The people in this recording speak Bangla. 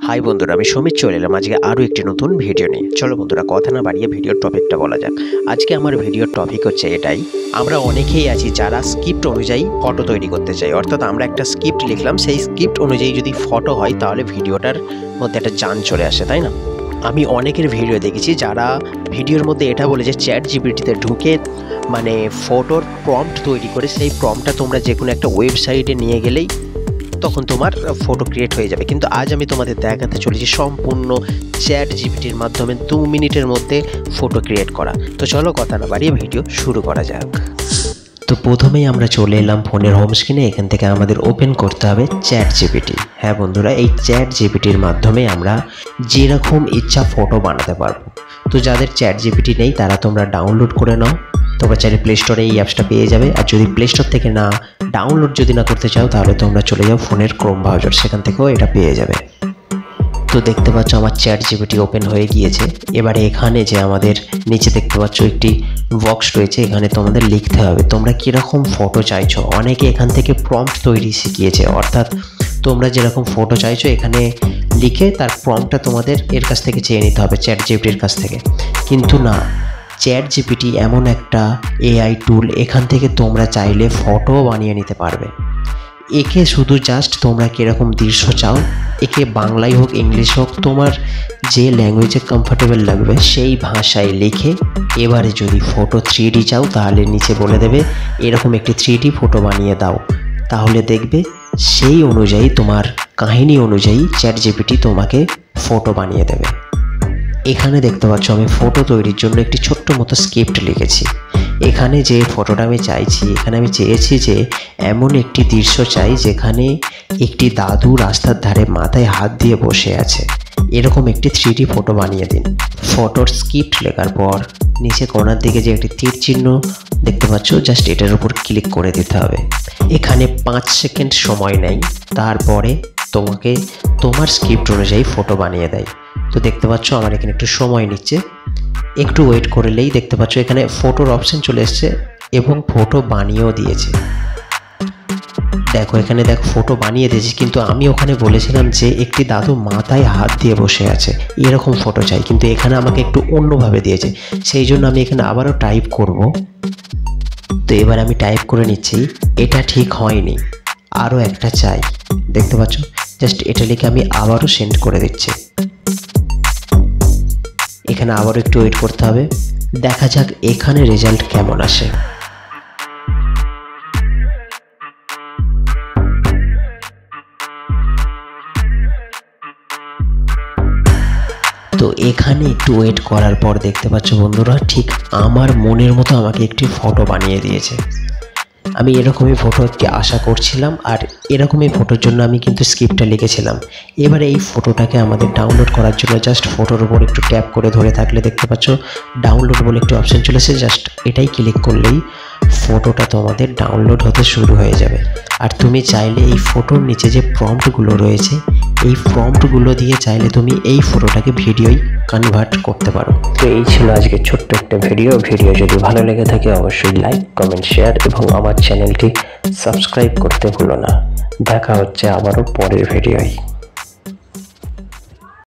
হাই বন্ধুরা, আমি সুমিত চলে এলাম আজকে আরও একটি নতুন ভিডিও নিয়ে। চলো বন্ধুরা, কথা না বাড়িয়ে ভিডিওর টপিকটা বলা যাক। আজকে আমার ভিডিওর টপিক হচ্ছে এটাই, আমরা অনেকেই আছি যারা স্ক্রিপ্ট অনুযায়ী ফটো তৈরি করতে চাই। অর্থাৎ আমরা একটা স্ক্রিপ্ট লিখলাম, সেই স্ক্রিপ্ট অনুযায়ী যদি ফটো হয় তাহলে ভিডিওটার মধ্যে একটা জান চলে আসে, তাই না? আমি অনেকের ভিডিও দেখেছি যারা ভিডিওর মধ্যে এটা বলে যে চ্যাট জিপিটিতে ঢুকে মানে ফটোর প্রম্পট তৈরি করে সেই প্রম্পটটা তোমরা যে কোনো একটা ওয়েবসাইটে নিয়ে গেলেই তখন তোমার ফটো ক্রিয়েট হয়ে যাবে। কিন্তু আজ আমি তোমাদের দেখাতে চলেছি সম্পূর্ণ চ্যাট জিপিটির মাধ্যমে 2 মিনিটের মধ্যে ফটো ক্রিয়েট করা। তো চলো কথা না বাড়িয়ে ভিডিও শুরু করা যাক। তো প্রথমেই আমরা চলে এলাম ফোনের হোম স্ক্রিনে। এখান থেকে আমাদের ওপেন করতে হবে চ্যাট জিপিটি। হ্যাঁ বন্ধুরা, এই চ্যাট জিপিটির মাধ্যমে আমরা যেরকম ইচ্ছা ফটো বানাতে পারবো। তো যাদের চ্যাট জিপিটি নেই তারা তোমরা ডাউনলোড করে নাও। তোমরা চাইলে প্লে স্টোরে এই অ্যাপসটা পেয়ে যাবে। আর যদি প্লে স্টোর থেকে না ডাউনলোড যদি না করতে চাও তাহলে তোমরা চলে যাও ফোনের ক্রোম ব্রাউজার, সেখান থেকেও এটা পেয়ে যাবে। তো দেখতে পাচ্ছ আমার চ্যাট জিপিটি ওপেন হয়ে গিয়েছে। এবারে এখানে যে আমাদের নিচে দেখতে পাচ্ছ একটি বক্স রয়েছে, এখানে তোমাদের লিখতে হবে তোমরা কীরকম ফটো চাইছো। অনেকে এখান থেকে প্রম্পট তৈরি শিখিয়েছে, অর্থাৎ তোমরা যেরকম ফটো চাইছো এখানে লিখে তার প্রম্পটটা তোমাদের এর কাছ থেকে চেয়ে নিতে হবে, চ্যাট জিপিটির কাছ থেকে। কিন্তু না, চ্যাট জিপিটি এমন একটা এআই টুল, এখান থেকে তোমরা চাইলে ফটো বানিয়ে নিতে পারবে। একে শুধু জাস্ট তোমরা কীরকম দৃশ্য চাও, একে বাংলাই হোক ইংলিশ হোক, তোমার যে ল্যাঙ্গুয়েজে কমফোর্টেবল লাগবে সেই ভাষায় লিখে এবারে যদি ফটো 3D চাও তাহলে নিচে বলে দেবে এরকম একটি 3D ফটো বানিয়ে দাও। তাহলে দেখবে সেই অনুযায়ী তোমার কাহিনী অনুযায়ী চ্যাট জিপিটি তোমাকে ফটো বানিয়ে দেবে। এখানে দেখতে পাচ্ছ আমি ফটো তৈরির জন্য একটি ছোট্ট মতো স্ক্রিপ্ট লিখেছি। এখানে যে ফটোটা আমি চাইছি, এখানে আমি চেয়েছি যে এমন একটি দৃশ্য চাই যেখানে একটি দাদু রাস্তার ধারে মাথায় হাত দিয়ে বসে আছে, এরকম একটি 3D ফটো বানিয়ে দিন। ফটোর স্ক্রিপ্ট লেখার পর নিচে কোণার দিকে যে একটি তীর চিহ্ন দেখতে পাচ্ছ, জাস্ট এটার উপর ক্লিক করে দিতে হবে। এখানে 5 সেকেন্ড সময় নেই, তারপরে তোমাকে তোমার স্ক্রিপ্ট অনুযায়ী ফটো বানিয়ে দেয়। তো দেখতে পাচ্ছ আমার এখানে একটু সময় নিচ্ছে, একটু ওয়েট করলেই দেখতে পাচ্ছ এখানে ফটোর অপশন চলে এসছে এবং ফটো বানিয়েও দিয়েছে। দেখো এখানে দেখো ফটো বানিয়ে দিয়েছি, কিন্তু আমি ওখানে বলেছিলাম যে একটি দাদু মাথায় হাত দিয়ে বসে আছে এরকম ফটো চাই, কিন্তু এখানে আমাকে একটু অন্যভাবে দিয়েছে। সেই জন্য আমি এখানে আবারও টাইপ করব। তো এবার আমি টাইপ করে নিচ্ছি, এটা ঠিক হয়নি, আরও একটা চাই। দেখতে পাচ্ছ জাস্ট এটা লিখে আমি আবারও সেন্ড করে দিচ্ছি। এখানে আবারও একটু ওয়েট করতে হবে, দেখা যাক এখানে রেজাল্ট কেমন আসে। তো এখানে একটু ওয়েট করার পর দেখতে পাচ্ছ বন্ধুরা, ঠিক আমার মনের মতো আমাকে একটি ফটো বানিয়ে দিয়েছে। আমি এরকমই ফটো একটি আশা করছিলাম, আর এরকমই ফটোর জন্য আমি কিন্তু স্ক্রিপ্টটা লিখেছিলাম। এবারে এই ফটোটাকে আমাদের ডাউনলোড করার জন্য জাস্ট ফটোর উপর একটু ট্যাপ করে ধরে থাকলে দেখতে পাচ্ছ ডাউনলোড বলে একটু অপশন চলেছে। জাস্ট এটাই ক্লিক করলেই ফটোটা তোমাদের ডাউনলোড হতে শুরু হয়ে যাবে। আর তুমি চাইলে এই ফটোর নিচে যে প্রম্পটগুলো রয়েছে, এই প্রম্পটগুলো দিয়ে চাইলে তুমি এই ফটোটাকে ভিডিওয় কনভার্ট করতে পারো। তো এই ছিল আজকে ছোট্ট একটা ভিডিও যদি ভালো লেগে থাকে অবশ্যই লাইক, কমেন্ট, শেয়ার এবং আমার চ্যানেলটি সাবস্ক্রাইব করতে ভুলো না। দেখা হচ্ছে আবারও পরের ভিডিওয়।